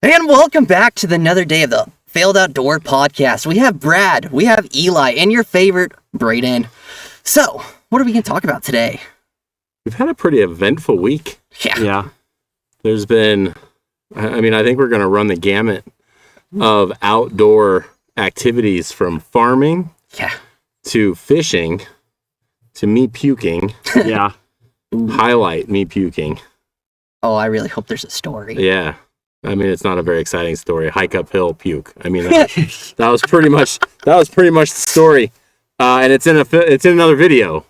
And welcome back to another day of the Failed Outdoor Podcast. We have Brad, we have Eli, and your favorite, Brayden. So, what are we going to talk about today? We've had a pretty eventful week. Yeah. There's been, I think we're going to run the gamut of outdoor activities from farming to fishing to me puking. Yeah. Highlight me puking. Oh, I really hope there's a story. Yeah. It's not a very exciting story. Hike uphill, puke. That was pretty much the story. And it's in another video.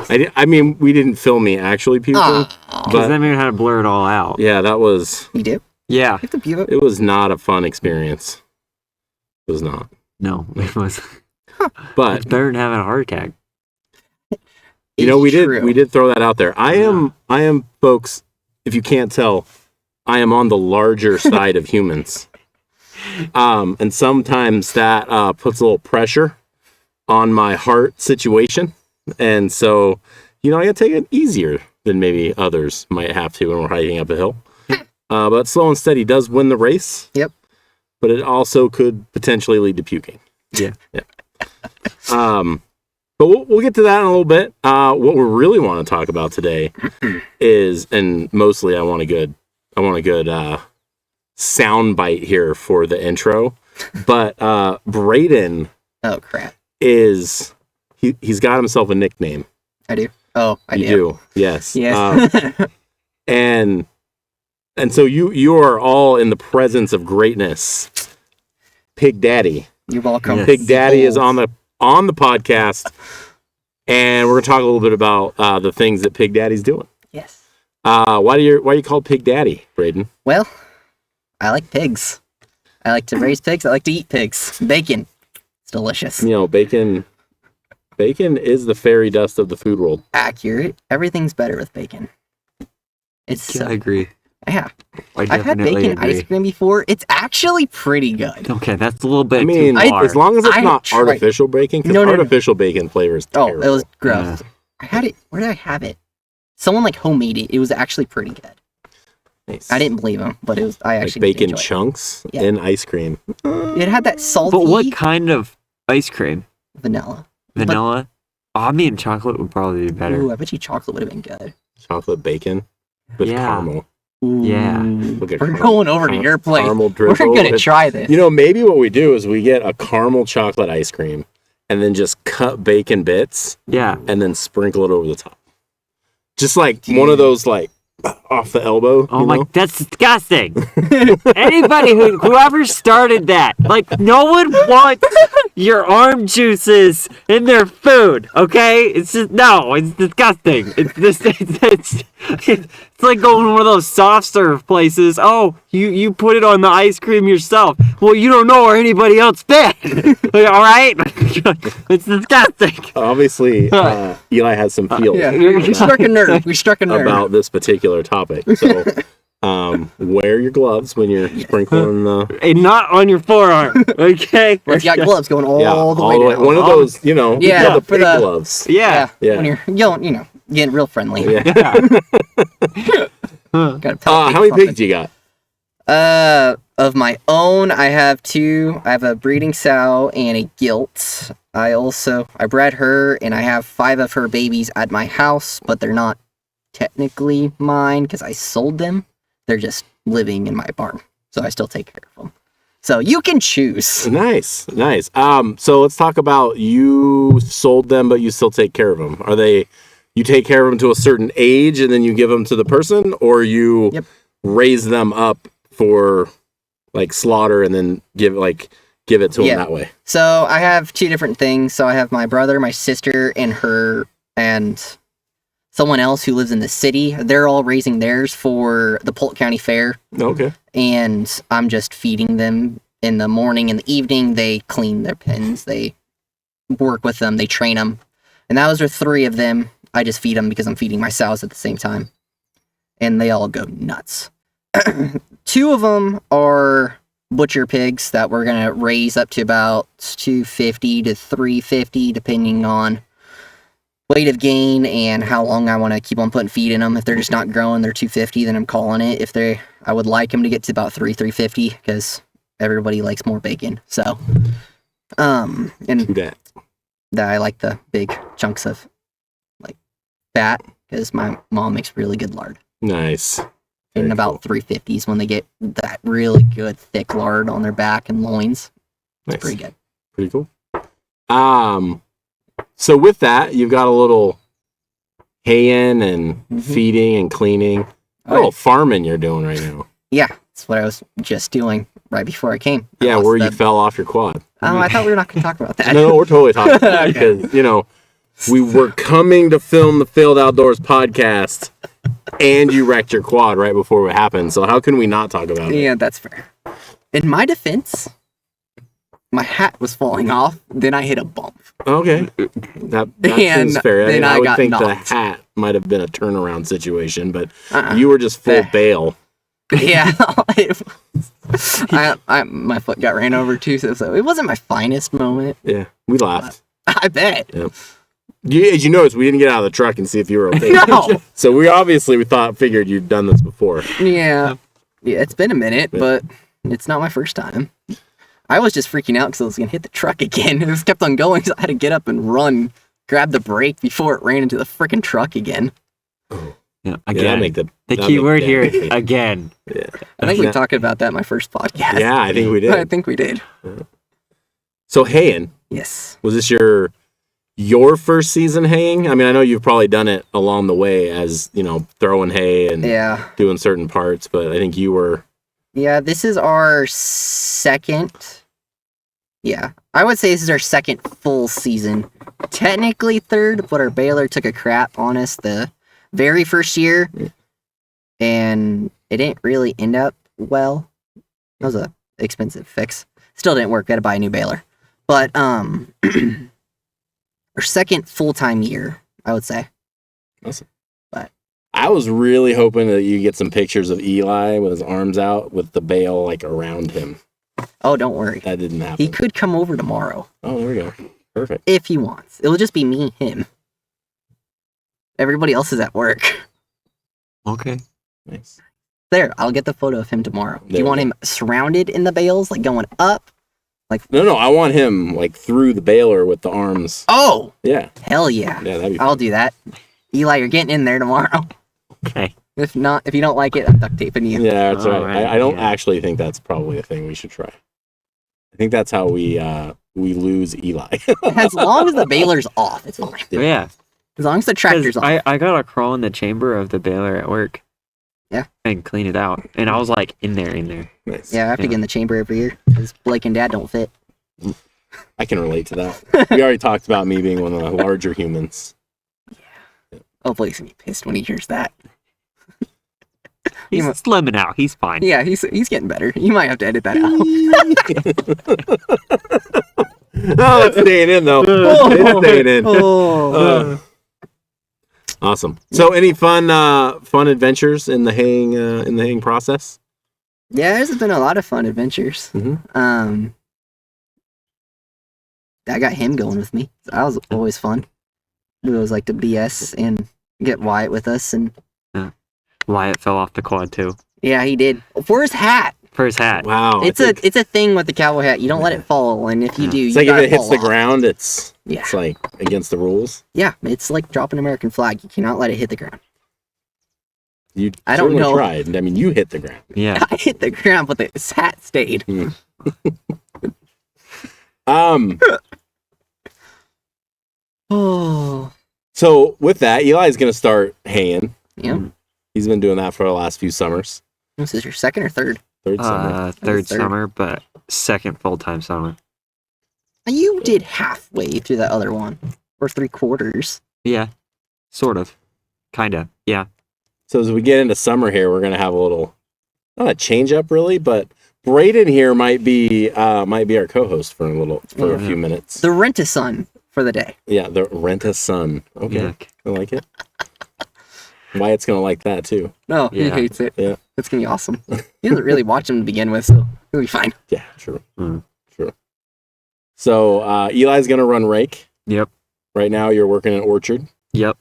We didn't film me actually puking. Because then we had to blur it all out. Yeah, that was... You do? Yeah. You have to view it. It was not a fun experience. It was not. No, it was. But it's better than having a heart attack. We did throw that out there. I am, folks, if you can't tell, I am on the larger side of humans. And sometimes that puts a little pressure on my heart situation. And so, I gotta take it easier than maybe others might have to when we're hiking up a hill. But slow and steady does win the race. Yep. But it also could potentially lead to puking. Yeah. But we'll get to that in a little bit. What we really want to talk about today is, and mostly I want a good sound bite here for the intro. But Brayden, oh crap, he's got himself a nickname. I do. Oh, I do. Yes. Yes. And so you are all in the presence of greatness. Pig Daddy. You're welcome. Yes. Pig Daddy is on the podcast, and we're gonna talk a little bit about the things that Pig Daddy's doing. Yes. Why are you called Pig Daddy, Brayden? Well, I like pigs. I like to raise pigs. I like to eat pigs. Bacon. It's delicious. Bacon is the fairy dust of the food world. Accurate. Everything's better with bacon. I agree. Yeah. I've had bacon ice cream before. It's actually pretty good. Okay, that's a little bit too far. As long as it's not artificial bacon, because artificial bacon flavor is terrible. Oh, it was gross. Yeah. I had it. Where did I have it? Someone homemade it. It was actually pretty good. Nice. I didn't believe him, but it was. I actually bacon chunks in ice cream. It had that salty. But what kind of ice cream? Vanilla. Chocolate would probably be better. Ooh, I bet you chocolate would have been good. Chocolate bacon with caramel. Ooh. Yeah. We're going over to your place. We're going to try this. Maybe what we do is we get a caramel chocolate ice cream and then just cut bacon bits. Yeah. And then sprinkle it over the top. Just one of those off the elbow. Oh my, that's disgusting. Anybody whoever started that, no one wants your orange juices in their food, okay? It's just, no, it's disgusting. It's like going to one of those soft serve places. Oh, you put it on the ice cream yourself. Well, you don't know where anybody else did. All right? It's disgusting. Obviously, Eli has some feelings. Yeah, we struck a nerve. We struck a nerve about this particular topic. So, wear your gloves when you're sprinkling the... And not on your forearm, okay? If you got gloves going all the way down. One of those, the pig the gloves. Yeah. When you're yelling, getting real friendly. Yeah. How many pigs do you got? Of my own, I have 2. I have a breeding sow and a gilt. I bred her, and I have 5 of her babies at my house, but they're not technically mine because I sold them. They're just living in my barn, so I still take care of them. So you can choose. Nice. So let's talk about, you sold them, but you still take care of them. Are they, you take care of them to a certain age and then you give them to the person, or you raise them up for slaughter and then give it to them that way? So I have 2 different things. So I have my brother, my sister, and her, and someone else who lives in the city. They're all raising theirs for the Polk County Fair. Okay. And I'm just feeding them in the morning and the evening. They clean their pens. They work with them. They train them. And those are 3 of them. I just feed them because I'm feeding my sows at the same time. And they all go nuts. 2 of them are butcher pigs that we're going to raise up to about 250 to 350, depending on weight of gain and how long I want to keep on putting feed in them. If they're just not growing, they're 250, then I'm calling it. I would like them to get to about 350 because everybody likes more bacon. So, and that I like the big chunks of like fat because my mom makes really good lard. Nice. And about 350s when they get that really good thick lard on their back and loins. It's Nice. pretty good. Pretty cool. So with that, you've got a little haying and feeding and cleaning. A little farming you're doing right now. Yeah, that's what I was just doing right before I came. Yeah, where you fell off your quad. Oh, I thought we were not going to talk about that. No, we're totally talking about that because, we were coming to film the Failed Outdoors podcast and you wrecked your quad right before it happened. So how can we not talk about it? Yeah, that's fair. In my defense, my hat was falling off. Then I hit a bump. Okay. That And seems fair. then I I would got think knocked. the hat might have been a turnaround situation, but you were just full bail. Yeah. My foot got ran over too, so it wasn't my finest moment. Yeah, we laughed. I bet. Yep. As you noticed, we didn't get out of the truck and see if you were okay. No. So we figured you'd done this before. Yeah. Yeah, it's been a minute, but it's not my first time. I was just freaking out because I was going to hit the truck again. It just kept on going, so I had to get up and run, grab the brake before it ran into the freaking truck again. Yeah, again. Yeah, the key word here, again. Yeah. I think we talked about that in my first podcast. Yeah, I think we did. I think we did. So haying, Yes. was this your first season haying? I mean, I know you've probably done it along the way as, throwing hay and doing certain parts, but I think you were... Yeah, this is our second... Yeah, I would say this is our second full season. Technically third, but our baler took a crap on us the very first year, and it didn't really end up well. That was a expensive fix. Still didn't work. We had to buy a new baler. But our second full-time year, I would say. Awesome. But I was really hoping that you get some pictures of Eli with his arms out with the bale like around him. oh, don't worry. That didn't happen. He could come over tomorrow. Oh, there we go. Perfect. If he wants. It'll just be me, him. Everybody else is at work. Okay. Nice. There, I'll get the photo of him tomorrow. Do There you we want go. him surrounded in the bales, like going up? No, I want him like through the baler with the arms. Oh! Yeah. Hell yeah. Yeah, that'd be I'll do that. Eli, you're getting in there tomorrow. Okay. If not, if you don't like it, I'm duct taping you. Yeah, that's All right. right, I don't yeah. actually think that's probably a thing we should try. I think that's how we lose Eli. As long as the baler's off, it's fine. Yeah. As long as the 'Cause tractor's off. I gotta crawl in the chamber of the baler at work. Yeah. And clean it out. And I was like, in there. Nice. Yeah, I have to Yeah. get in the chamber every year because Blake and Dad don't fit. I can relate to that. We already talked about me being one of the larger humans. Oh, Blake's gonna be pissed when he hears that. He's slimming out. He's fine. Yeah, he's getting better. You might have to edit that out. Oh, it's staying in though. It's staying in. Oh. Awesome. So, any fun adventures in the haying process? Yeah, there's been a lot of fun adventures. Mhm. I got him going with me. So that was always fun. We always like to BS and get Wyatt with us, and Wyatt fell off the quad too. yeah, he did for his hat. For his hat. Wow. It's a thing with the cowboy hat. You don't let it fall, and if you do, It's you like if gotta it hits fall the off. ground, it's Yeah. like against the rules. Yeah, it's like dropping an American flag. You cannot let it hit the ground. You I don't certainly know. tried. I mean, you hit the ground. Yeah. I hit the ground, but his hat stayed. Oh, So with that, Eli's going to start haying. yeah. He's been doing that for the last few summers. This is your second or third? Third summer. Third Third. summer, but second full-time summer. You did halfway through that other one, or 3/4. Yeah. Sort of. Kinda. Yeah. So as we get into summer here, we're going to have a little, not a change up really, but Brayden here might be our co-host for a few minutes. The rent-a-son for the day. Yeah, the rent-a-son. Okay, Yuck. I like it. Wyatt's going to like that too. No, he Yeah. hates it. Yeah. It's gonna be awesome. He doesn't really watch them to begin with, so he'll be fine. Yeah, true. Mm. True. So Eli's going to run rake. Yep. Right now you're working in orchard. Yep.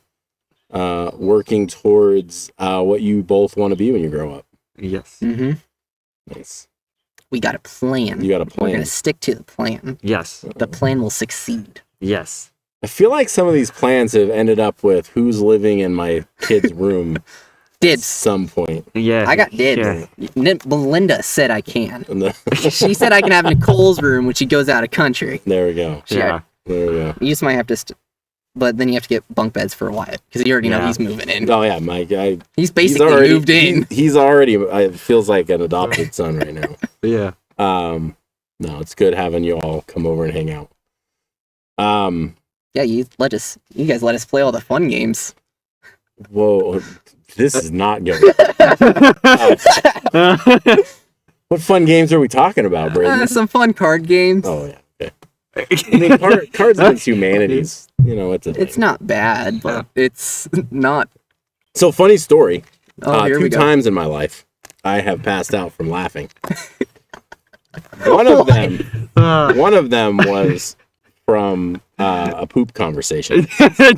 Working towards what you both want to be when you grow up. Yes. Mm-hmm. Nice. We got a plan. You got a plan. We're going to stick to the plan. Yes. The plan will succeed. Yes. I feel like some of these plans have ended up with who's living in my kid's room at Dibs. some point. Yeah. I got dibs. Yeah. Belinda said I can. And She said I can have Nicole's room when she goes out of country. there we go. Yeah. There we go. You just might have to... but then you have to get bunk beds for Wyatt, because you already know he's moving in. Oh, yeah, my guy. He's basically already, moved in. He's already, it feels like an adopted son right now. Yeah. No, it's good having you all come over and hang out. Yeah, you guys let us play all the fun games. Whoa, this is not good. What fun games are we talking about, Brayden? Some fun card games. Oh, yeah. Okay. I mean, Cards Against Humanity, it's a thing. It's not bad, but it's not. So, funny story. Oh, here we two go. times in my life, I have passed out from laughing. One of them was from a poop conversation.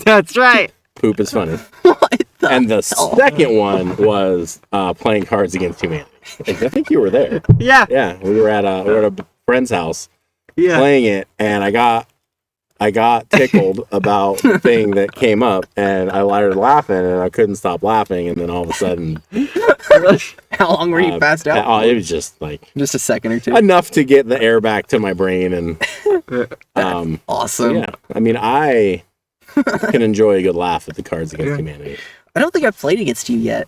That's right. Poop is funny. What the And the hell? second one was playing Cards Against Humanity. I think you were there. Yeah. Yeah, we were at a friend's house Yeah. playing it, and I got tickled about the thing that came up, and I started laughing, and I couldn't stop laughing, and then all of a sudden, How long were you passed out? it was just like Just a second or two. enough to get the air back to my brain, and Awesome. yeah, I mean, I can enjoy a good laugh at the Cards Against Humanity. I don't think I've played against you yet.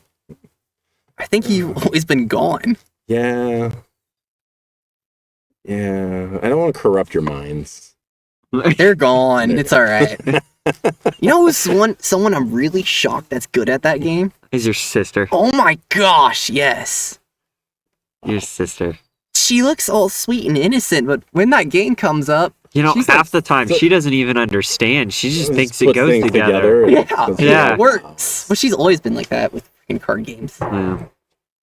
I think you've always been gone. Yeah, I don't want to corrupt your minds. They're gone. It's all right. You know who's someone I'm really shocked that's good at that game? Is your sister. Oh my gosh, yes. Your sister. She looks all sweet and innocent, but when that game comes up, You know, she's half like, the time she doesn't even understand. She just thinks it Put goes things together. Yeah. it works. But she's always been like that with freaking card games. Yeah.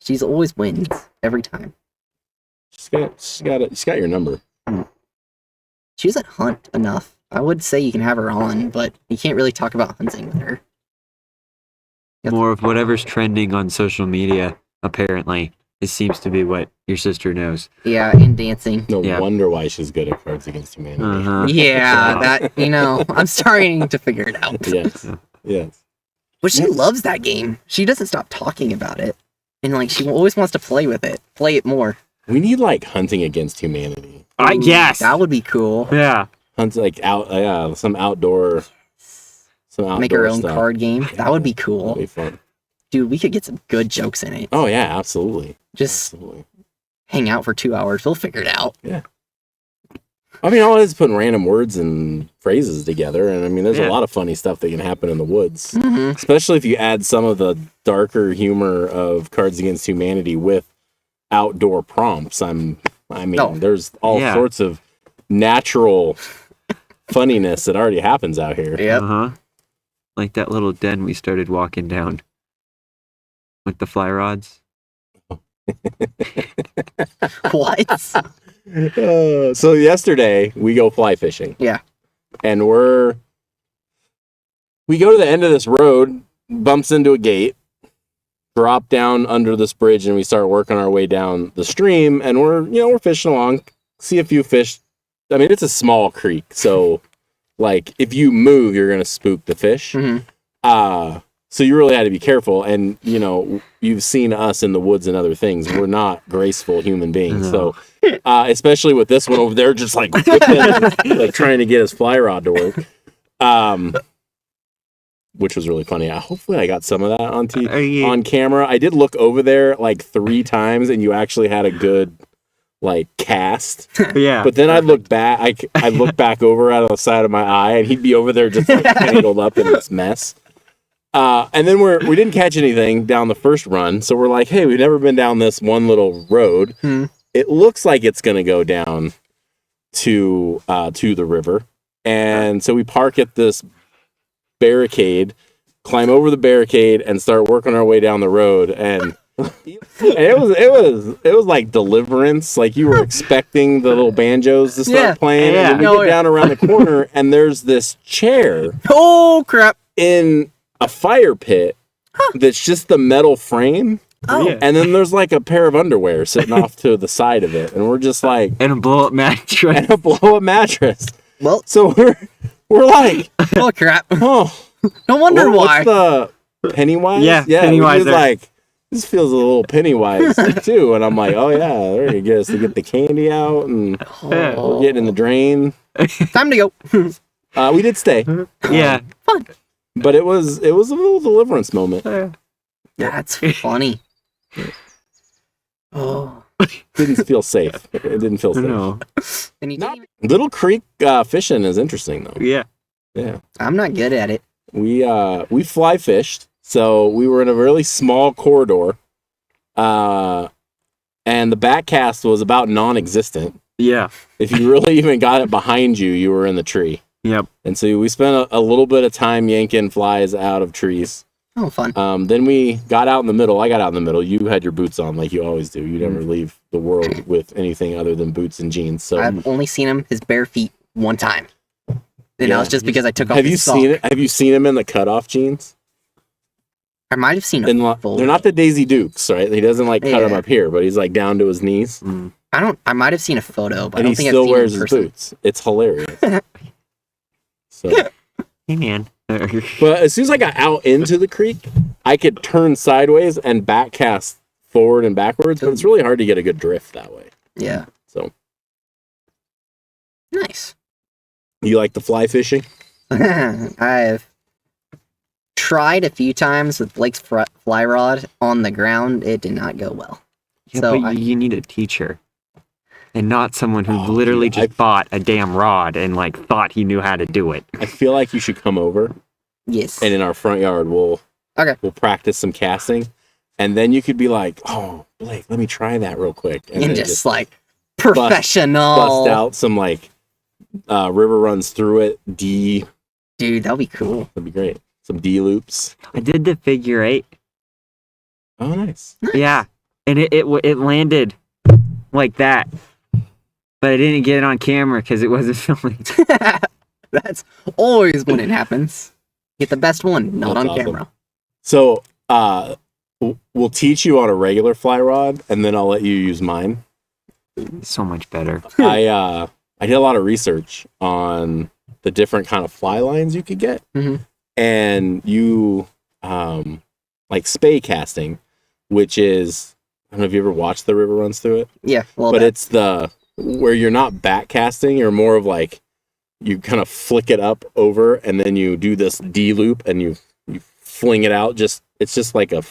She's always wins every time. She's got your number. She doesn't hunt enough. I would say you can have her on, but you can't really talk about hunting with her. More of whatever's trending on social media, apparently. It seems to be what your sister knows. Yeah, and dancing. No Yeah. wonder why she's good at Cards Against Humanity. Uh-huh. Yeah, that, I'm starting to figure it out. Yes. But she loves that game. She doesn't stop talking about it. And, she always wants to play with it. Play it more. We need Hunting Against Humanity. Yes. That would be cool. Yeah. Hunt some outdoor Make our own stuff. card game. That would be That'd cool. be fun. Dude, we could get some good jokes in it. Oh yeah, absolutely. Just Absolutely. hang out for 2 hours. We'll figure it out. Yeah. I mean, all it is putting random words and phrases together, and I mean, there's a lot of funny stuff that can happen in the woods, Mm-hmm. especially if you add some of the darker humor of Cards Against Humanity with outdoor prompts. There's all sorts of natural funniness that already happens out here. Yep. Uh-huh. Like that little den we started walking down with the fly rods. What? So yesterday we go fly fishing. Yeah. And we go to the end of this road, bumps into a gate, drop down under this bridge, and we start working our way down the stream, and we're fishing along, see a few fish. I mean, it's a small creek, so if you move, you're gonna spook the fish. Mm-hmm. So you really had to be careful, and you've seen us in the woods and other things. We're not graceful human beings, No. so especially with this one over there, just whipping, trying to get his fly rod to work, which was really funny. Hopefully, I got some of that on camera. I did look over there 3 times, and you actually had a good cast. Yeah. But then I'd look back. I'd look back over out of the side of my eye, and he'd be over there just tangled up in this mess. And then we didn't catch anything down the first run, so we're like, hey, we've never been down this one little road. It looks like it's gonna go down to the river, and so we park at this barricade, climb over the barricade, and start working our way down the road. And it was like Deliverance. You were expecting the little banjos to start playing, and then we get down around the corner, and there's this chair. Oh, crap. in a fire pit that's just the metal frame. Oh. And then there's like a pair of underwear sitting off to the side of it. And we're just like... And a blow-up mattress. And a blow-up mattress. Well... So we're like... Oh, crap. Oh. No wonder why. What's the... Pennywise? Yeah, Pennywise. Like, this feels a little Pennywise, too. And I'm like, oh, yeah, they're going to get us to get the candy out. And we're getting in the drain. Time to go. We did stay. Yeah. Fun. But it was a little deliverance moment. That's funny. Oh. Didn't feel safe. It didn't feel safe. No. And you didn't Little creek fishing is interesting, though. Yeah. Yeah. I'm not good at it. We fly fished, so we were in a really small corridor, and the backcast was about non-existent. Yeah. If you really even got it behind you, you were in the tree. Yep. And so we spent a little bit of time yanking flies out of trees. Oh, fun. Then we got out in the middle. I got out in the middle. You had your boots on like you always do. You never leave the world with anything other than boots and jeans. So I've only seen his bare feet one time. And that was just because I took off Have you his sock. seen it? Have you seen him in the cutoff jeans? I might have seen They're not the Daisy Dukes, right? He doesn't like cut them Yeah. up here, but he's like down to his knees. I might have seen a photo, but And I he don't think still I've seen wears him in his person. boots. It's hilarious. So, Hey, man. but as soon as I got out into the creek, I could turn sideways and backcast forward and backwards, but it's really hard to get a good drift that way. Yeah. So, Nice. you like the fly fishing? I've tried a few times with Blake's fly rod on the ground. It did not go well. Yeah, So but you need a teacher. And not someone who Oh, literally dude, just bought a damn rod and like thought he knew how to do it. I feel like you should come over, Yes. and in our front yard, we'll practice some casting, and then you could be like, "Oh, Blake, let me try that real quick," And then just like professional. bust out some like river runs through it. Dude, that'd be cool. That'd be great. Some D loops. I did the figure 8. Oh, nice. Yeah. And it landed like that. But I didn't get it on camera because it wasn't filming. That's always when it happens. Get the best one, not That's on awesome. camera. So, we'll teach you on a regular fly rod, and then I'll let you use mine. So much better. I did a lot of research on the different kind of fly lines you could get, and you like spay casting, which is, I don't know if you ever watched the river runs through it. Yeah, but it's the where you're not back casting, you're more of like you kind of flick it up over, and then you do this D loop, and you fling it out. It's just like a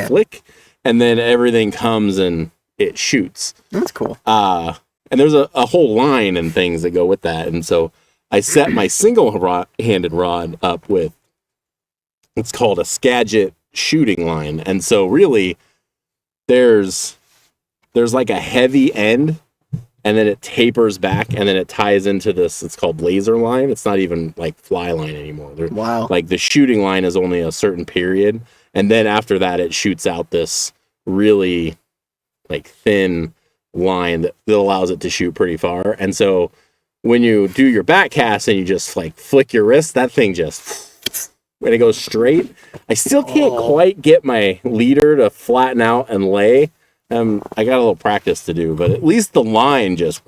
flick, and then everything comes and it shoots. That's cool. And there's a whole line and things that go with that. And so I set my single-handed rod up with, it's called a Skagit shooting line. And so really there's like a heavy end, and then it tapers back, and then it ties into this, it's called laser line. It's not even like fly line anymore. Wow. Like the shooting line is only a certain period. And then after that, it shoots out this really like thin line that allows it to shoot pretty far. And so when you do your back cast and you just like flick your wrist, that thing just, when it goes straight, I still can't quite get my leader to flatten out and lay. I got a little practice to do, but at least the line just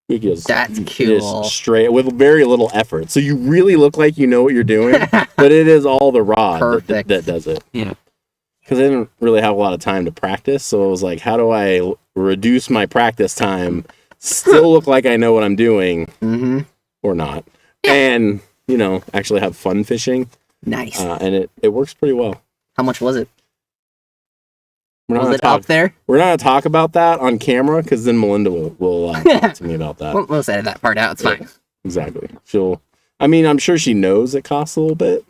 that's cool. Just straight with very little effort. So you really look like you know what you're doing, but it is all the rod that does it. Yeah. Because I didn't really have a lot of time to practice, so I was like, how do I reduce my practice time, still look like I know what I'm doing, or not, and actually have fun fishing. Nice. And it works pretty well. How much was it? Was it up there? We're not gonna talk about that on camera because then Melinda will talk to me about that. We'll edit that part out. It's fine. Exactly. I'm sure she knows it costs a little bit.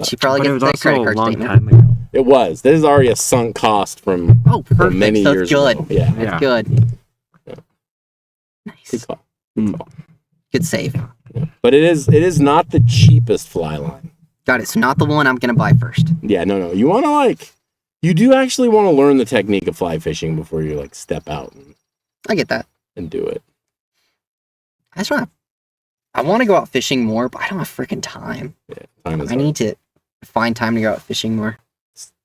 She probably gets that credit card statement. Time ago. It was. This is already a sunk cost from perfect. many So years good. ago. Yeah. That's good. Yeah. Nice. Good call. Good call. Good save. Yeah. But it is not the cheapest fly line. Got it. It's not the one I'm gonna buy first. Yeah, no. You want to you do actually want to learn the technique of fly fishing before you step out I get that. and do it. I I want to go out fishing more, but I don't have freaking time. Yeah, time is I need to find time to go out fishing more.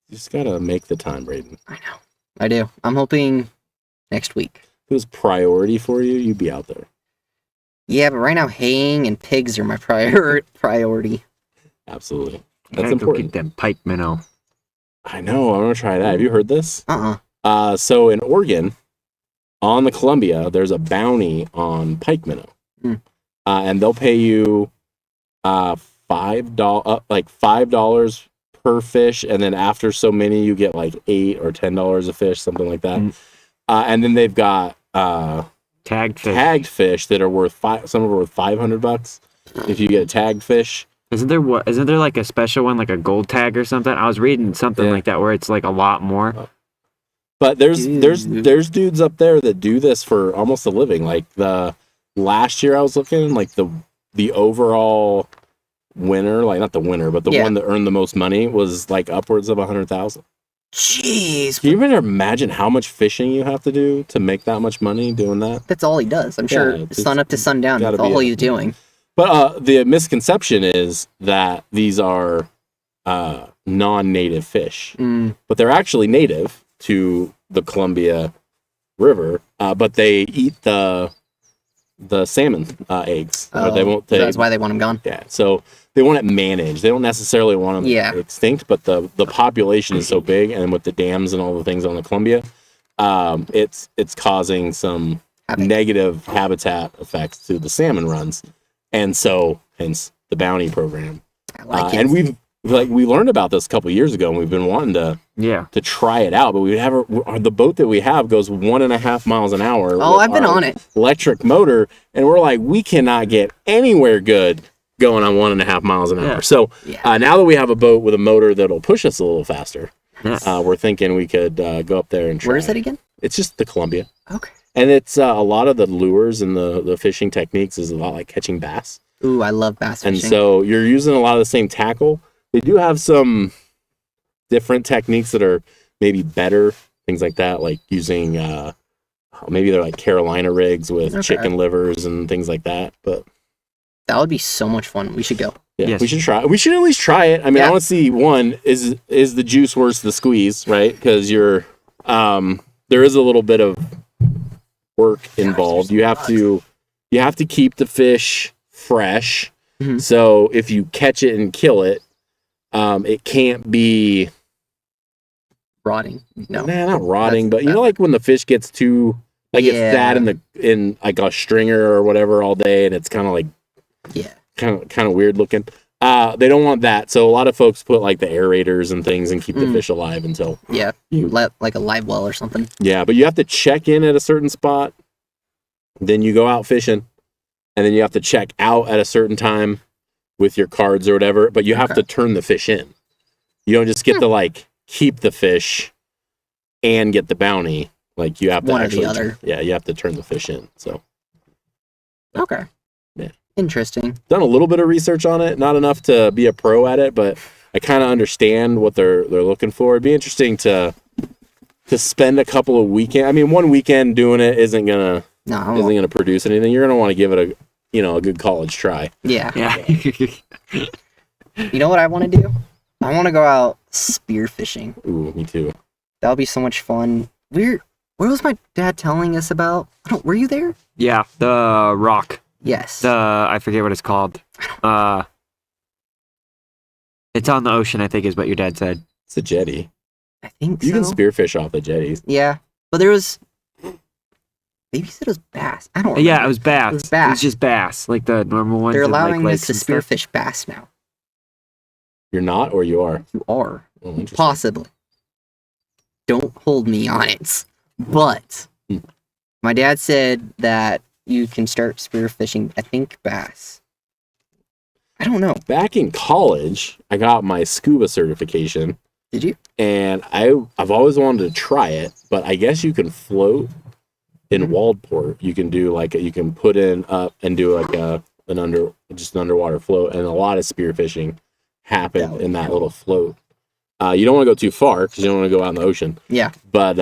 You just gotta make the time, Brayden. I know. I do. I'm hoping next week. If it was priority for you, you'd be out there. Yeah, but right now haying and pigs are my priority. Absolutely. That's important. Go get them pike minnow. I know. I'm gonna try that. Have you heard this? So in Oregon, on the Columbia, there's a bounty on pike minnow, and they'll pay you $5 per fish, and then after so many, you get like $8 or $10 a fish, something like that. And then they've got tagged fish that are worth some are worth $500 if you get a tagged fish. Isn't there like a special one, like a gold tag or something? I was reading something like that where it's like a lot more. But there's dudes up there that do this for almost a living. Like the last year I was looking, like the overall winner, like not the winner, but the one that earned the most money was like upwards of 100,000. Jeez. Can you even imagine how much fishing you have to do to make that much money doing that? That's all he does. I'm sure sun up to sundown. That's all he's doing. But the misconception is that these are non-native fish, but they're actually native to the Columbia River. But they eat the salmon eggs. That's why they want them gone. Yeah, so they want it managed. They don't necessarily want them extinct, but the population is so big, and with the dams and all the things on the Columbia, it's causing some negative habitat effects to the salmon runs. And so, hence the bounty program. I like it. And we learned about this a couple of years ago, and we've been wanting to try it out. But the boat that we have goes 1.5 miles an hour. Oh, I've been on it. Electric motor, and we're like, we cannot get anywhere good going on 1.5 miles an hour. So now that we have a boat with a motor that'll push us a little faster, we're thinking we could go up there and try. Where is that again? It's just the Columbia. Okay. And it's a lot of the lures and the fishing techniques is a lot like catching bass. Ooh, I love bass fishing. And so you're using a lot of the same tackle. They do have some different techniques that are maybe better, things like that, like using maybe they're like Carolina rigs with chicken livers and things like that. But that would be so much fun. We should go. Yeah, yes. We should try. We should at least try it. I mean, I want to see is the juice worth the squeeze, right? Because there is a little bit of work involved. You have to keep the fish fresh. Mm-hmm. So if you catch it and kill it, it can't be rotting. No, not rotting, but you know, like when the fish gets too it's sat in like a stringer or whatever all day, and it's kind of like kind of weird looking. They don't want that, so a lot of folks put like the aerators and things and keep the fish alive until like a live well or something. Yeah, but you have to check in at a certain spot, then you go out fishing, and then you have to check out at a certain time with your cards or whatever. But you have to turn the fish in. You don't just get to like keep the fish and get the bounty. Like you have to actually, you have to turn the fish in. So okay. Interesting. Done a little bit of research on it, not enough to be a pro at it, but I kind of understand what they're looking for. It'd be interesting to spend a couple of weekends. I mean, one weekend doing it isn't gonna produce anything. You're gonna want to give it a good college try. Yeah. You know what I want to do? I want to go out spear fishing. Ooh, me too. That would be so much fun. Where was my dad telling us about? Were you there? Yeah, the rock. Yes. I forget what it's called. It's on the ocean, I think is what your dad said. It's a jetty. I think you can spearfish off the jetties. Yeah. But there was... Maybe said it was bass. I don't remember. Yeah, it was bass. It was just bass, like the normal ones. They're allowing us to stuff. spearfish bass now. You're not, or you are? You are. Oh, possibly. Don't hold me on it. But my dad said that you can start spearfishing, I think, bass. I don't know. Back in college, I got my scuba certification. Did you? And I've always wanted to try it, but I guess you can float in Waldport. You can do you can put in up and do like an underwater float, and a lot of spearfishing happen in that little float. You don't want to go too far because you don't want to go out in the ocean. Yeah. But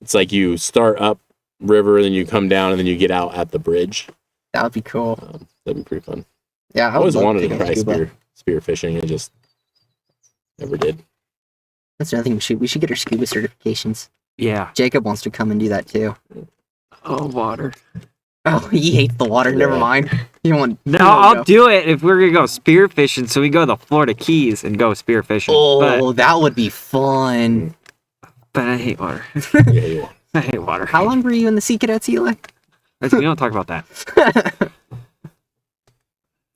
it's like you start up river, then you come down, and then you get out at the bridge. That would be cool. That'd be pretty fun. Yeah, I always wanted to try scuba. spear fishing. I just never did. That's another thing we should get our scuba certifications. Yeah. Jacob wants to come and do that too. Oh, water. Oh, he hates the water. Never mind. You want? No, I'll do it if we're gonna go spear fishing. So we go to the Florida Keys and go spear fishing. Oh, that would be fun. But I hate water. Yeah. I hate water. How long were you in the Sea Cadets, Eli? We don't talk about that.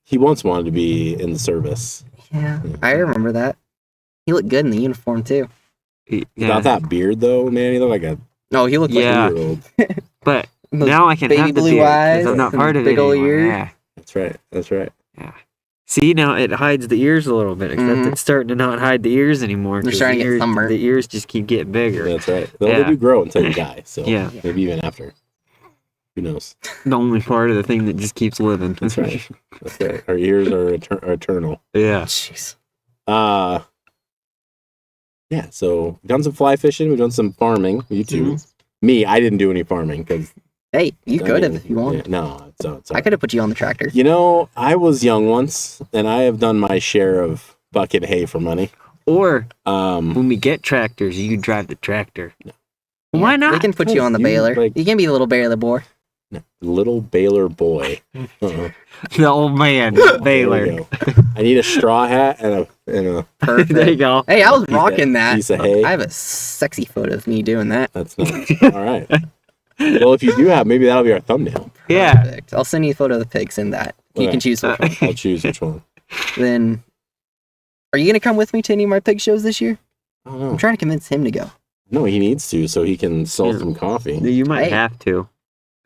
He once wanted to be in the service. Yeah, I remember that. He looked good in the uniform too. Yeah. Without that beard though, man, he looked like a No, he looked Yeah. like 2-year-old. But those now I can baby have the blue beard eyes, because I'm not and part of big it ol' anymore. ears. Yeah. That's right. Yeah. See, now it hides the ears a little bit, except Mhm. it's starting to not hide the ears anymore. They're 'cause starting to get sunburned. The ears just keep getting bigger. That's right. They Yeah. do grow until you die. So Yeah. maybe even after. Who knows? The only part of the thing that just keeps living. That's right. That's right. Our ears are eternal. Yeah. Jeez. Yeah. So we've done some fly fishing. We've done some farming. You too. Mm-hmm. Me, I didn't do any farming because Hey, you could have if you wanted. no, it's I could have put you on the tractor. You know, I was young once, and I have done my share of bucket hay for money. Or Um, when we get tractors, you drive the tractor. No. Why They not? can put you on the You, baler. like- You can be the little baler boy. little baler boy. Uh-uh. The old man, There we Baylor. go. I need a straw hat and a Perfect. There you go. Hey, I was Piece of- rocking that. piece of hay. I have a sexy photo of me doing that. That's nice. All right. Well, if you do have, maybe that'll be our thumbnail. Yeah. Perfect. I'll send you a photo of the pigs in that. You Okay. can choose which one. I'll choose which one. Then, are you gonna come with me to any of my pig shows this year? I don't I'm know. trying to convince him to go. No, he needs to so he can sell Yeah. some coffee. You might Hey. have to.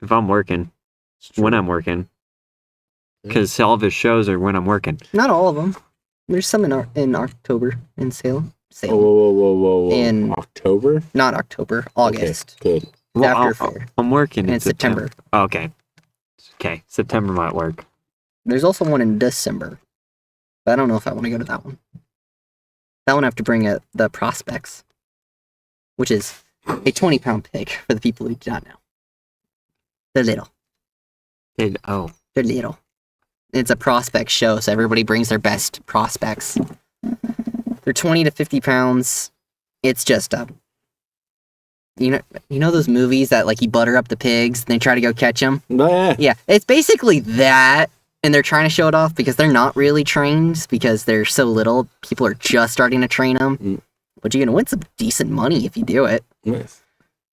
If I'm working. When I'm working. Because all of his shows are when I'm working. Not all of them. There's some in October in Salem. Oh, whoa. In- October? Not October. August. Okay, good. After fair. I'm working And in it's September. Oh, okay. Okay. September might work. There's also one in December. But I don't know if I want to go to that one. That one I have to bring the prospects, which is a 20-pound pig for the people who do not know. They're little. Oh. They're little. It's a prospect show, so everybody brings their best prospects. They're 20 to 50 pounds. It's just you know those movies that like you butter up the pigs and they try to go catch them? Yeah. Yeah, it's basically that, and they're trying to show it off because they're not really trained because they're so little. People are just starting to train them. Mm. But you're gonna win some decent money if you do it. Nice.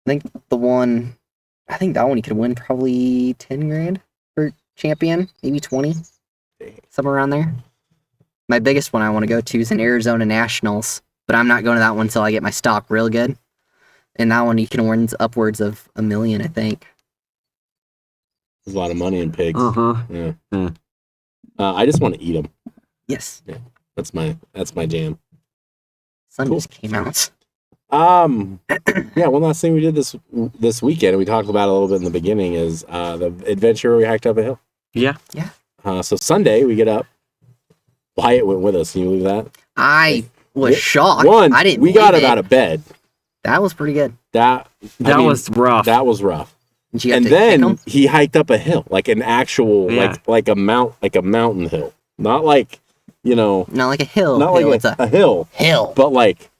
I think that one you could win probably 10 grand for champion, maybe 20, somewhere around there. My biggest one I want to go to is an Arizona Nationals, but I'm not going to that one until I get my stock real good. And that one you can win upwards of $1 million, I think. There's a lot of money in pigs. Uh-huh. Yeah. Yeah. I just want to eat them. Yes, That's my jam. sun Cool. just came out. Yeah, one last thing we did this weekend, and we talked about it a little bit in the beginning, is the adventure where we hiked up a hill. Yeah. So Sunday we get up. Wyatt went with us. Can you believe that? I was shocked. One, I didn't. we got believe up it. out of bed. That was pretty good. That was rough. That was rough. Did you have And to pick then 'em? he hiked up a hill, like an actual, Yeah. like a mountain hill, not like, Not like a hill. not hill. like It's a a hill, hill. but like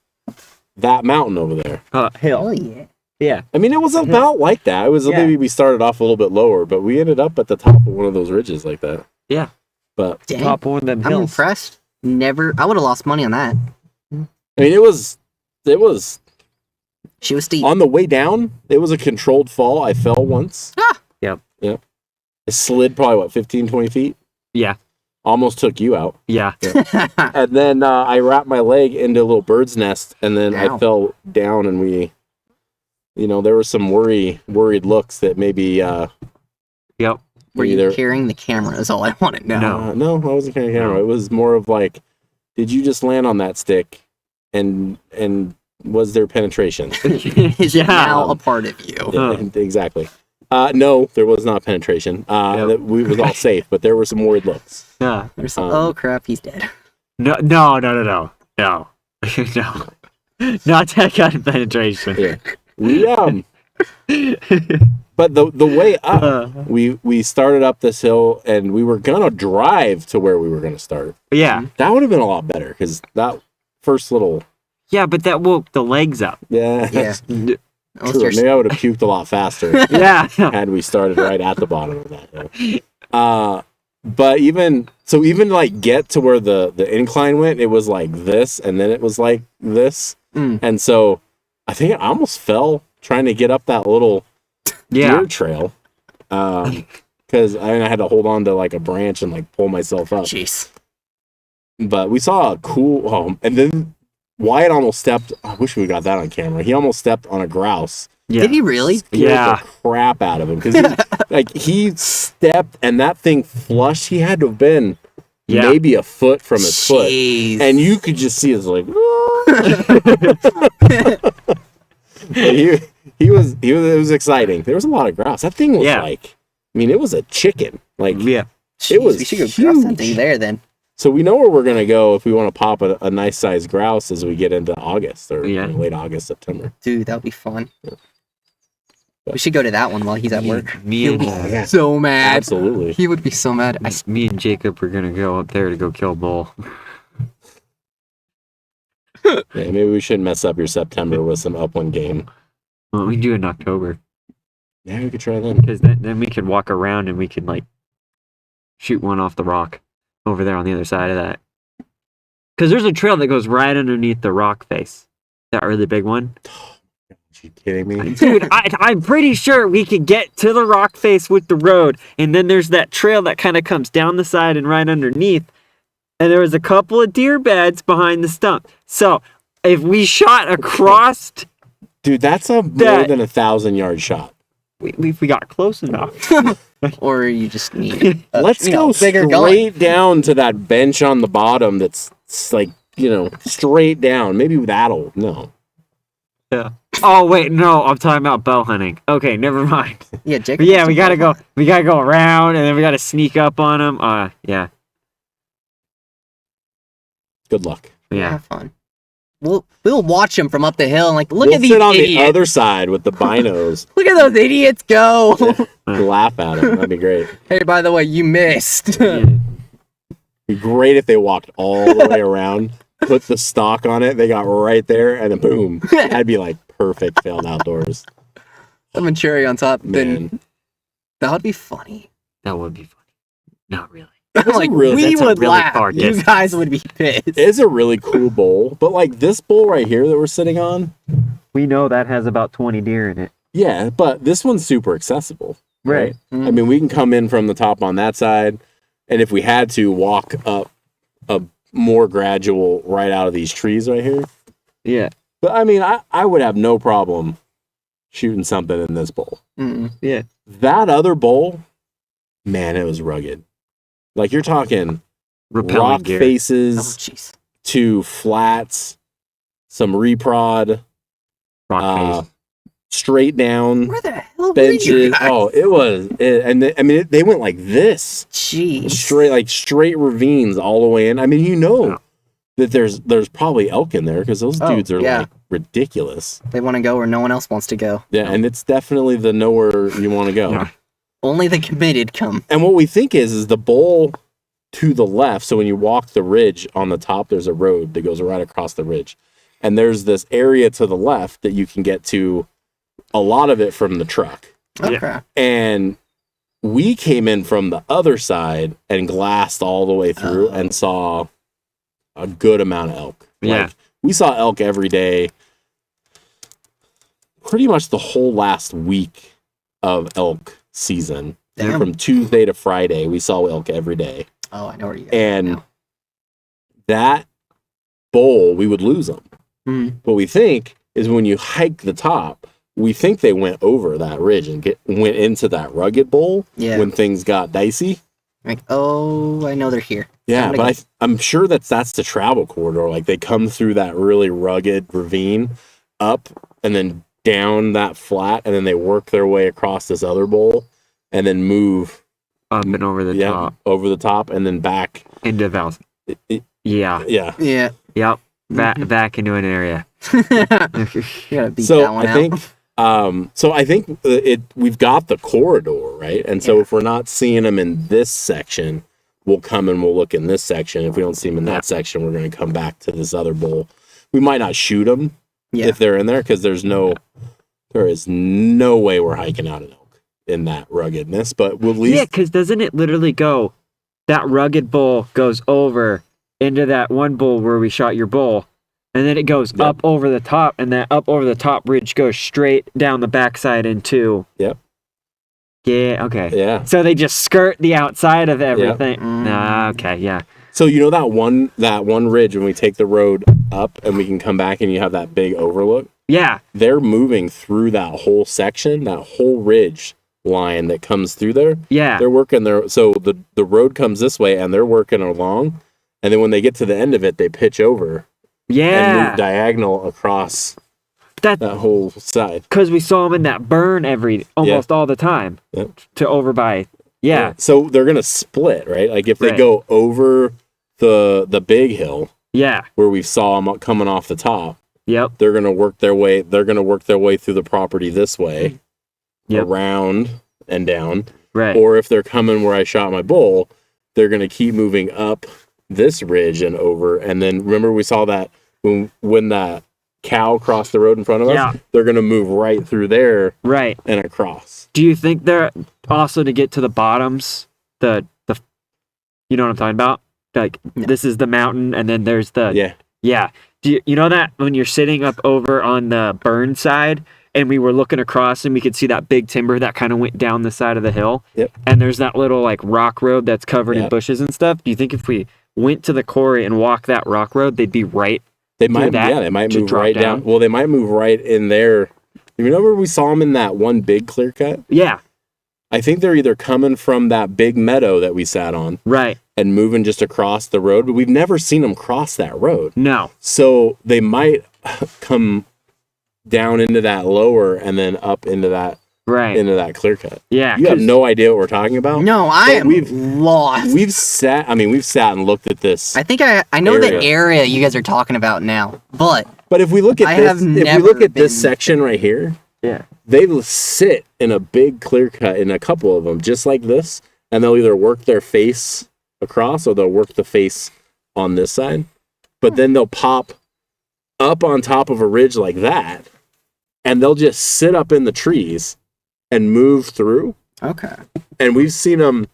that mountain over there. Hill. Oh yeah. Yeah. I mean, it was about like that. It was Yeah. maybe we started off a little bit lower, but we ended up at the top of one of those ridges like that. Yeah. But Dang. Top one of them I'm hills. impressed. Never. I would have lost money on that. I mean, it was She was steep. on the way down. It was a controlled fall. I fell once. Ah! Yep. I slid probably 15, 20 feet. Yeah. Almost took you out. Yeah. And then I wrapped my leg into a little bird's nest, and then I Ow. fell down, and there were some worried looks that maybe. Yep. Were you either- carrying the camera? Is all I want to know. No. No, I wasn't carrying a camera. No. It was more of like, did you just land on that stick, and was there penetration? Is Yeah. it now a part of you? Huh. Exactly. No, there was not penetration. Yep. We was all safe, but there were some worried looks. Yeah. There's some, Um, oh crap, he's dead. No. No. No. Not that kind of penetration. Yeah. We But the way up, we started up this hill, and we were gonna drive to where we were gonna start. Yeah. That would have been a lot better because that first little. Yeah, but that woke the legs up. Yeah. Yeah. True. Maybe I would have puked a lot faster. Yeah. Had we started right at the bottom of that hill. But even like get to where the incline went, it was like this, and then it was like this, and so I think I almost fell trying to get up that little deer trail, because I had to hold on to like a branch and like pull myself up. Jeez. But we saw a cool, and then Wyatt almost stepped. I wish we got that on camera. He almost stepped on a grouse. Yeah. Did he really? Scared the crap out of him because he stepped and that thing flushed. He had to have been maybe a foot from his foot, and you could just see his like. It was exciting. There was a lot of grouse. That thing was like, I mean, it was a chicken. Like, it was. We should go grouse hunting there then. So we know where we're gonna go if we want to pop a nice sized grouse as we get into August or late August, September. Dude, that would be fun. Yeah. We should go to that one while he's at work. Me and so mad. Absolutely. He would be so mad. Me and Jacob are gonna go up there to go kill a bull. Yeah, maybe we shouldn't mess up your September with some upland game. Well, we can do it in October. Yeah, we could try that. Because then we could walk around and we could like shoot one off the rock over there on the other side of that. Because there's a trail that goes right underneath the rock face. That really big one. Are you kidding me? Dude, I'm pretty sure we could get to the rock face with the road. And then there's that trail that kind of comes down the side and right underneath. And there was a couple of deer beds behind the stump. So if we shot across... Dude, that's more than 1,000-yard shot. We got close enough. Or you just need let's go straight down to that bench on the bottom that's like, straight down. Maybe that'll Yeah. Oh wait, no, I'm talking about bow hunting. Okay, never mind. Yeah, Jake. Yeah, we gotta go around and then we gotta sneak up on them. Yeah. Good luck. Yeah. Have fun. We'll watch them from up the hill and like look we'll at these sit on idiots. the other side with the binos. Look at those idiots go. Laugh at them. That'd be great. Hey, by the way, you missed. It'd be great if they walked all the way around, put the stock on it, they got right there, and then boom. That'd be like perfect failed outdoors. Lemon cherry on top. Man. Then that would be funny. That would be funny. Not really. Like we would laugh. You guys would be pissed. It's a really cool bowl, but like this bowl right here that we're sitting on, we know that has about 20 deer in it. Yeah, but this one's super accessible. Right. Mm-hmm. I mean, we can come in from the top on that side, and if we had to walk up a more gradual right out of these trees right here. Yeah. But I mean, I would have no problem shooting something in this bowl. Mm-hmm. Yeah. That other bowl, man, it was rugged. Like you're talking rock gear. faces to flats, some reprod, rock face. Straight down. Where the hell benches. were you guys? Oh, it was, they went like this. Jeez. Straight ravines all the way in. I mean, that there's probably elk in there because those dudes are like ridiculous. They want to go where no one else wants to go. Yeah, and it's definitely the nowhere you want to go. Yeah. Only the committed come. And what we think is the bowl to the left. So when you walk the ridge on the top, there's a road that goes right across the ridge. And there's this area to the left that you can get to a lot of it from the truck. Okay. Yeah. And we came in from the other side and glassed all the way through and saw a good amount of elk. Yeah. We saw elk every day. Pretty much the whole last week of elk season. Damn. From Tuesday to Friday, we saw elk every day. Oh, I know where you guys And are now. that bowl, we would lose them. Mhm. What we think is when you hike the top, we think they went over that ridge and went into that rugged bowl when things got dicey. Like, oh, I know they're here. Yeah, but I'm sure that's the travel corridor. Like they come through that really rugged ravine up and then down that flat, and then they work their way across this other bowl and then move up and over the top. Over the top and then back into Vals. Yeah. Yeah. Yep. Back into an area. You gotta beat so that one I think So I think we've got the corridor, right? And so if we're not seeing them in this section, we'll come and we'll look in this section. If we don't see them in that section, we're going to come back to this other bowl. We might not shoot them if they're in there, because there is no way we're hiking out an elk in that ruggedness. But we'll at least... Yeah, because doesn't it literally go, that rugged bull goes over into that one bull where we shot your bull, and then it goes up over the top, and that up over the top ridge goes straight down the backside into... Yep. Yeah, okay. Yeah. So they just skirt the outside of everything. Okay, yeah. So you know that one ridge when we take the road up and we can come back and you have that big overlook? Yeah. They're moving through that whole section, that whole ridge line that comes through there. Yeah. They're working there. So the road comes this way and they're working along. And then when they get to the end of it, they pitch over. Yeah. And move diagonal across that whole side. Because we saw them in that burn almost all the time. Yep. To over by... Yeah. So they're going to split, right? Like if they go over the big hill, where we saw them coming off the top, they're going to work their way through the property this way, around and down. Right. Or if they're coming where I shot my bull, they're going to keep moving up this ridge and over. And then remember we saw that when that cow crossed the road in front of us, they're going to move right through there and across. Do you think they're also to get to the bottoms, the you know what I'm talking about? Like this is the mountain and then there's the Do you know that when you're sitting up over on the burn side and we were looking across and we could see that big timber that kind of went down the side of the hill? Yep. And there's that little like rock road that's covered in bushes and stuff. Do you think if we went to the quarry and walked that rock road, they'd be right? They might move right down. Well, they might move right in there. You remember we saw them in that one big clear cut? Yeah. I think they're either coming from that big meadow that we sat on. Right. And moving just across the road, but we've never seen them cross that road. No. So they might come down into that lower and then up into that into that clear cut. Yeah. You have no idea what we're talking about? No, I am lost. We've sat and looked at this. I think I know the area you guys are talking about now, but if we look at this section right here, they sit in a big clear cut in a couple of them, just like this, and they'll either work their face across or they'll work the face on this side, but then they'll pop up on top of a ridge like that, and they'll just sit up in the trees and move through. Okay. And we've seen them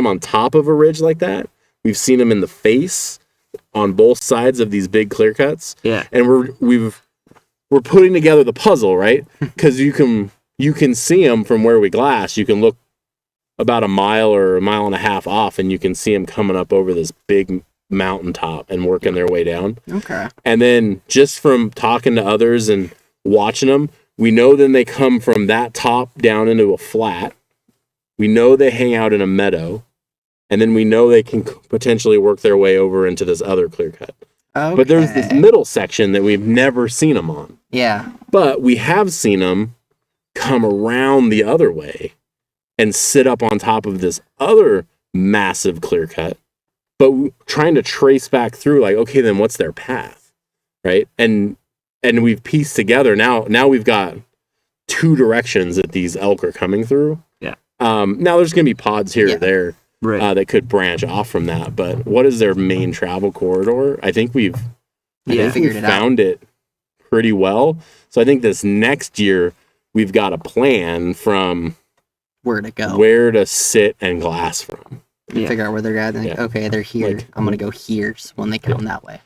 on top of a ridge like that. We've seen them in the face on both sides of these big clear cuts. Yeah. And we're putting together the puzzle, right? Because you can see them from where we glass. You can look about a mile or a mile and a half off, and you can see them coming up over this big mountaintop and working their way down. Okay. And then just from talking to others and watching them, we know then they come from that top down into a flat. We know they hang out in a meadow. And then we know they can potentially work their way over into this other clear cut. Okay. But there's this middle section that we've never seen them on. Yeah. But we have seen them come around the other way and sit up on top of this other massive clear cut. But trying to trace back through, like, okay, then what's their path, right? And we've pieced together, now we've got two directions that these elk are coming through. Yeah. Now there's going to be pods here or there. Right. That could branch off from that, but what is their main travel corridor? I think we've found it pretty well. So I think this next year we've got a plan from where to go, where to sit and glass from. Figure out where they're at. And okay, they're here. Like, I'm gonna go here when they come that way.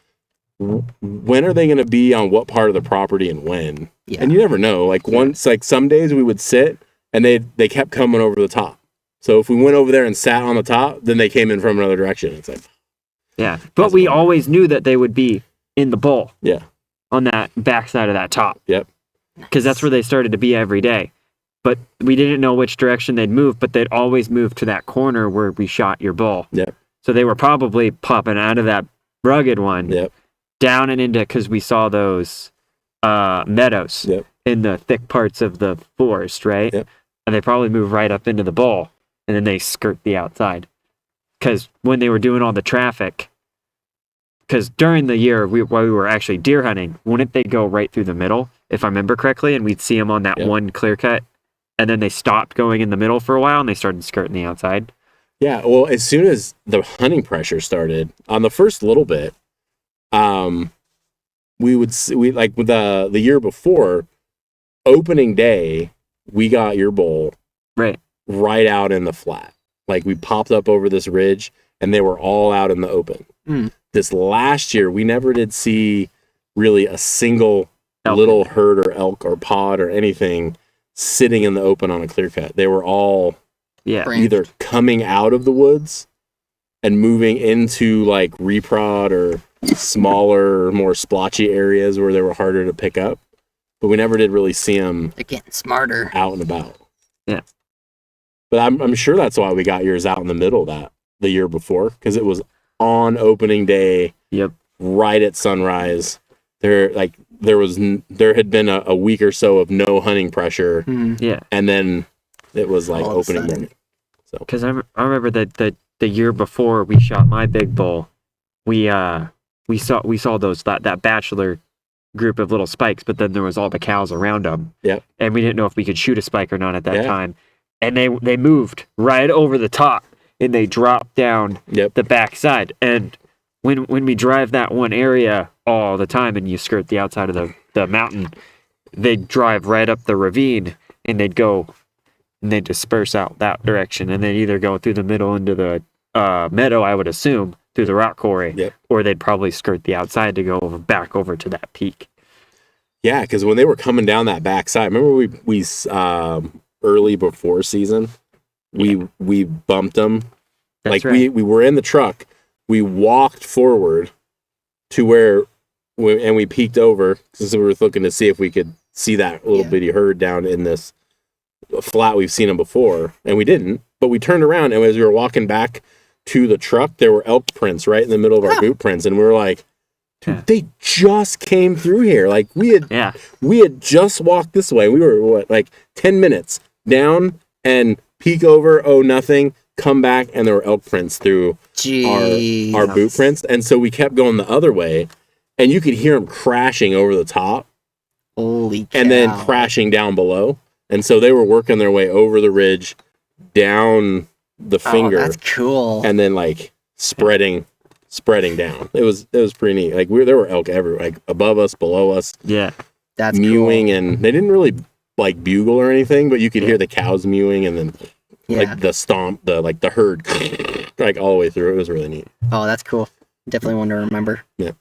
When are they going to be on what part of the property and when? Yeah. And you never know. Like some days we would sit and they kept coming over the top. So if we went over there and sat on the top, then they came in from another direction. It's like, but we always knew that they would be in the bowl. Yeah. On that backside of that top. Yep. Because that's where they started to be every day. But we didn't know which direction they'd move, but they'd always move to that corner where we shot your bull. Yep. So they were probably popping out of that rugged one. Yep. Down and into, because we saw those meadows in the thick parts of the forest, right? Yep. And they probably move right up into the bowl. And then they skirt the outside. Because when they were doing all the traffic, because during the year while we were actually deer hunting, wouldn't they go right through the middle if I remember correctly, and we'd see them on that one clear cut, and then they stopped going in the middle for a while, and they started skirting the outside. Yeah, well, as soon as the hunting pressure started, on the first little bit, we like with the year before, opening day, we got your bull right out in the flat. Like we popped up over this ridge, and they were all out in the open. This last year, we never did see really a single little herd or elk or pod or anything sitting in the open on a clear cut. They were all either coming out of the woods and moving into like reprod or smaller, more splotchy areas where they were harder to pick up. But we never did really see them. They're getting smarter. Out and about. Yeah. But I'm sure that's why we got yours out in the middle the year before, because it was on opening day. Yep. Right at sunrise. There had been a week or so of no hunting pressure. Yeah. And then it was like opening morning. So because I remember that the year before we shot my big bull, we saw that bachelor group of little spikes, but then there was all the cows around them. Yeah. And we didn't know if we could shoot a spike or not at that time. And they moved right over the top, and they dropped down the backside. And when we drive that one area all the time, and you skirt the outside of the mountain, they'd drive right up the ravine, and they'd go, and they'd disperse out that direction, and they'd either go through the middle into the meadow, I would assume, through the rock quarry, or they'd probably skirt the outside to go back over to that peak. Yeah, because when they were coming down that backside, remember we early before season, we bumped them. That's like right. we were in the truck, we walked forward to where, we peeked over because we were looking to see if we could see that little bitty herd down in this flat we've seen them before, and we didn't. But we turned around, and as we were walking back to the truck, there were elk prints right in the middle of our boot prints, and we were like, dude, they just came through here. Like we had just walked this way. We were like 10 minutes down and peek over, nothing, come back, and there were elk prints through our boot prints. And so we kept going the other way, and you could hear them crashing over the top. Holy cow. And then crashing down below. And so they were working their way over the ridge, down the finger. That's cool. And then like spreading down. It was pretty neat. Like there were elk everywhere, like above us, below us. Yeah. That's mewing, cool. And they didn't really like bugle or anything, but you could hear the cows mewing, and then like the stomp, the herd like all the way through. It was really neat. Oh, that's cool. Definitely one to remember. Yeah.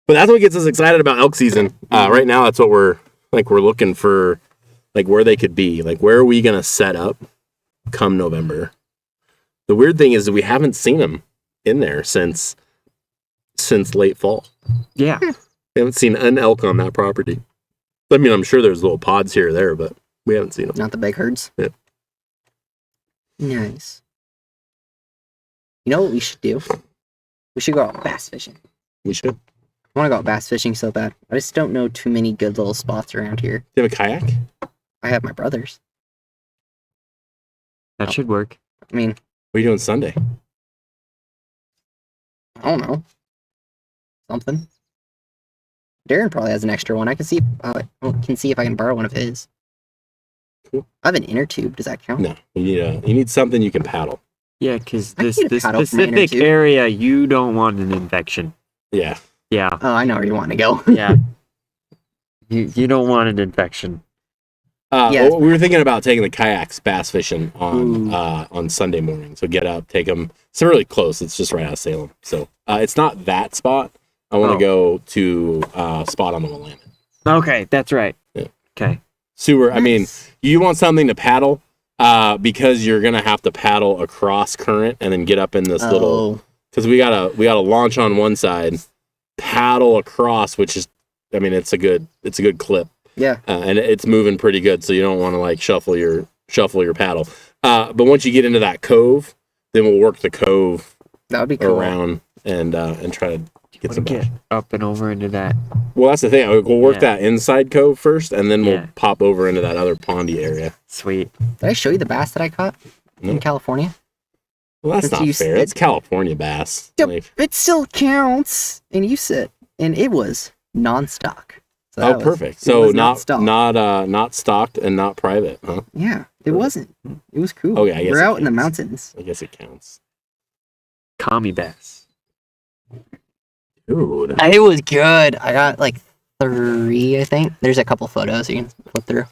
But that's what gets us excited about elk season. Right now, that's what we're looking for, like where they could be. Like where are we gonna set up come November? The weird thing is that we haven't seen them in there since late fall. Yeah. We haven't seen an elk on that property. I mean, I'm sure there's little pods here or there, but we haven't seen them. Not the big herds. Yeah. Nice. You know what we should do? We should go out bass fishing. We should. I want to go out bass fishing so bad. I just don't know too many good little spots around here. Do you have a kayak? I have my brother's. That should work. I mean... What are you doing Sunday? I don't know. Something. Darren probably has an extra one. I can see if I can borrow one of his. Cool. I have an inner tube. Does that count? No. You need something you can paddle. Yeah, because this specific area, you don't want an infection. Yeah. Yeah. Oh, I know where you want to go. Yeah. You don't want an infection. We were thinking about taking the kayaks bass fishing on Sunday morning. So get up, take them. It's really close. It's just right out of Salem. So it's not that spot. I want to go to spot on the Willamette. Okay, that's right. Yeah. Okay. Sewer. Nice. I mean, you want something to paddle because you're gonna have to paddle across current and then get up in this little. Because we gotta launch on one side, paddle across, which is, I mean, it's a good clip. Yeah. And it's moving pretty good, so you don't want to like shuffle your paddle. But once you get into that cove, then we'll work the cove. That would be cool. Around and try to get some bass. Up and over into that. Well, that's the thing. We'll work that inside cove first, and then we'll pop over into that other pondy area. Sweet. Did I show you the bass that I caught in California? Well, that's not fair. It's California bass. It still counts. And you said, and it was non-stock. So perfect. So not stocked and not private, huh? Yeah, it wasn't. It was cool. Oh yeah, I guess we're out in the mountains. I guess it counts. Commie bass. Dude, It was good. I got like 3, I think. There's a couple photos you can flip through.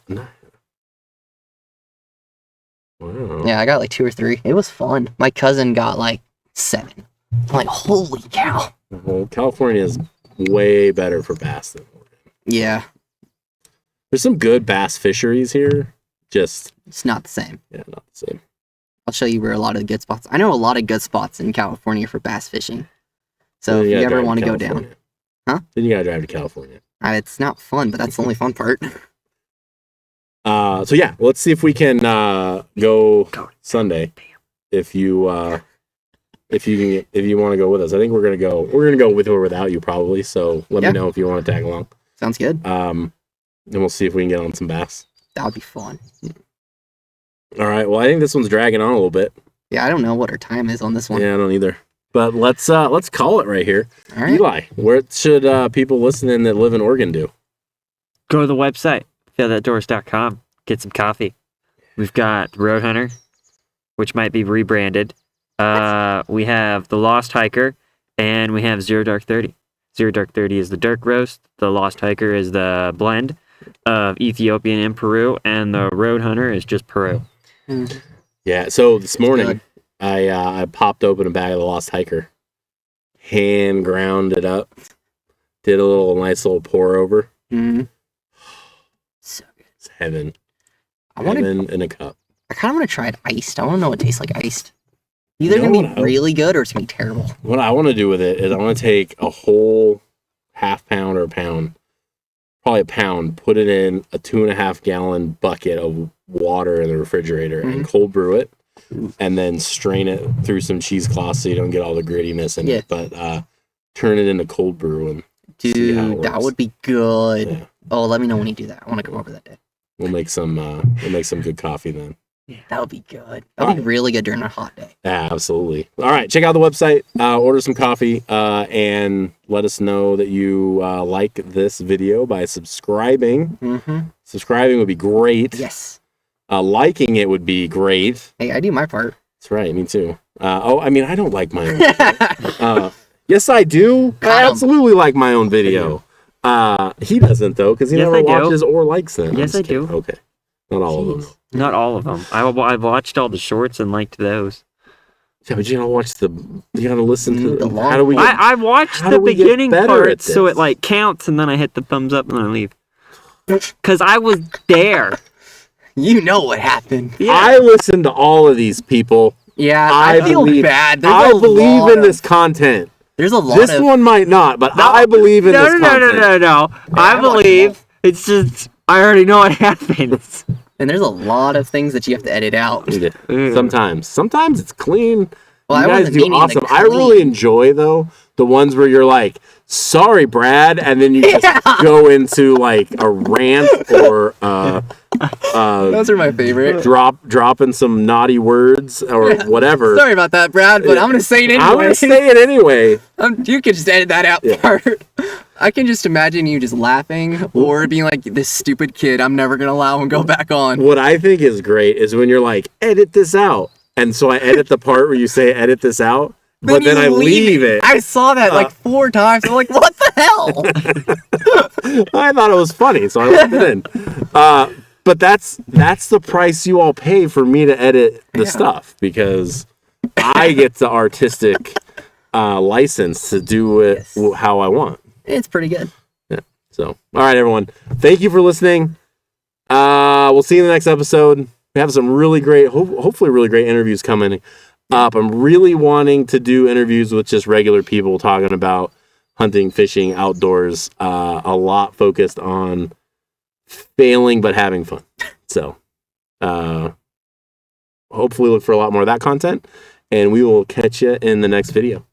Wow. Yeah, I got like 2 or 3. It was fun. My cousin got like 7. I'm like, holy cow. Well, California is way better for bass than Oregon. Yeah. There's some good bass fisheries here. Just it's not the same. Yeah, not the same. I'll show you where a lot of the good spots. I know a lot of good spots in California for bass fishing. So if you ever want to go down. Huh? Then you gotta drive to California. It's not fun, but that's the only fun part. So yeah, let's see if we can go Sunday. If you want to go with us, I think we're gonna go with or without you probably. So let me know if you want to tag along. Sounds good. And we'll see if we can get on some bass. That would be fun. All right. Well, I think this one's dragging on a little bit. Yeah, I don't know what our time is on this one. Yeah, I don't either. But let's call it right here. All right. Eli, what should people listening that live in Oregon do? Go to the website, failoutdoors.com. Get some coffee. We've got Road Hunter, which might be rebranded. We have the Lost Hiker, and we have Zero Dark 30. Zero Dark 30 is the dark roast. The Lost Hiker is the blend of Ethiopian and Peru, and the Road Hunter is just Peru. Mm-hmm. Yeah. So this morning, I popped open a bag of the Lost Hiker, hand ground it up, did a nice little pour over. Mm-hmm. So good. It's heaven. Heaven in a cup. I kind of want to try it iced. I want to know what it tastes like iced. Either going to be really good or it's going to be terrible. What I want to do with it is I want to take a whole half pound or a pound, probably a pound, put it in a 2.5 gallon bucket of water in the refrigerator and cold brew it, and then strain it through some cheesecloth so you don't get all the grittiness in it. But turn it into cold brew and dude, that would be good. Yeah. Oh, let me know when you do that. I want to come over that day. We'll make some good coffee then. Yeah, that would be good. That would be really good during a hot day. Yeah, absolutely. All right, check out the website, order some coffee, and let us know that you like this video by subscribing. Mm-hmm. Subscribing would be great. Yes. Liking it would be great. Hey, I do my part. That's right, me too. I don't like my own. Yes, I do. I absolutely like my own video. He doesn't though, because he never watches or likes them. Yes, I do. Okay, not all of them. Not all of them. I watched all the shorts and liked those. Yeah, but you gotta watch you gotta listen to the long. How do we? I watched the beginning part, so it like counts, and then I hit the thumbs up and then I leave. Cause I was there. You know what happened. Yeah. I listen to all of these people. Yeah, I feel bad. I believe in this content. There's a lot. This one might not, but I believe in this content. No. I believe. It's just I already know what happens. And there's a lot of things that you have to edit out. Sometimes it's clean. Well, you guys do awesome. I really enjoy though the ones where you're like, "Sorry, Brad," and then you just go into like a rant or those are my favorite. Dropping some naughty words or whatever. Sorry about that, Brad, but I'm gonna say it anyway. I'm gonna say it anyway. You can just edit that out part. I can just imagine you just laughing or being like, "This stupid kid, I'm never gonna allow him to go back on." What I think is great is when you're like, "Edit this out," and so I edit the part where you say, "Edit this out." But then I leave it. I saw that like 4 times. I'm like, what the hell? I thought it was funny, so I left it in. But that's the price you all pay for me to edit the stuff, because I get the artistic license to do it how I want. It's pretty good. Yeah. So, all right, everyone. Thank you for listening. We'll see you in the next episode. We have some really great, hopefully really great interviews coming up. I'm really wanting to do interviews with just regular people talking about hunting, fishing, outdoors, a lot focused on failing but having fun. So hopefully look for a lot more of that content, and we will catch you in the next video.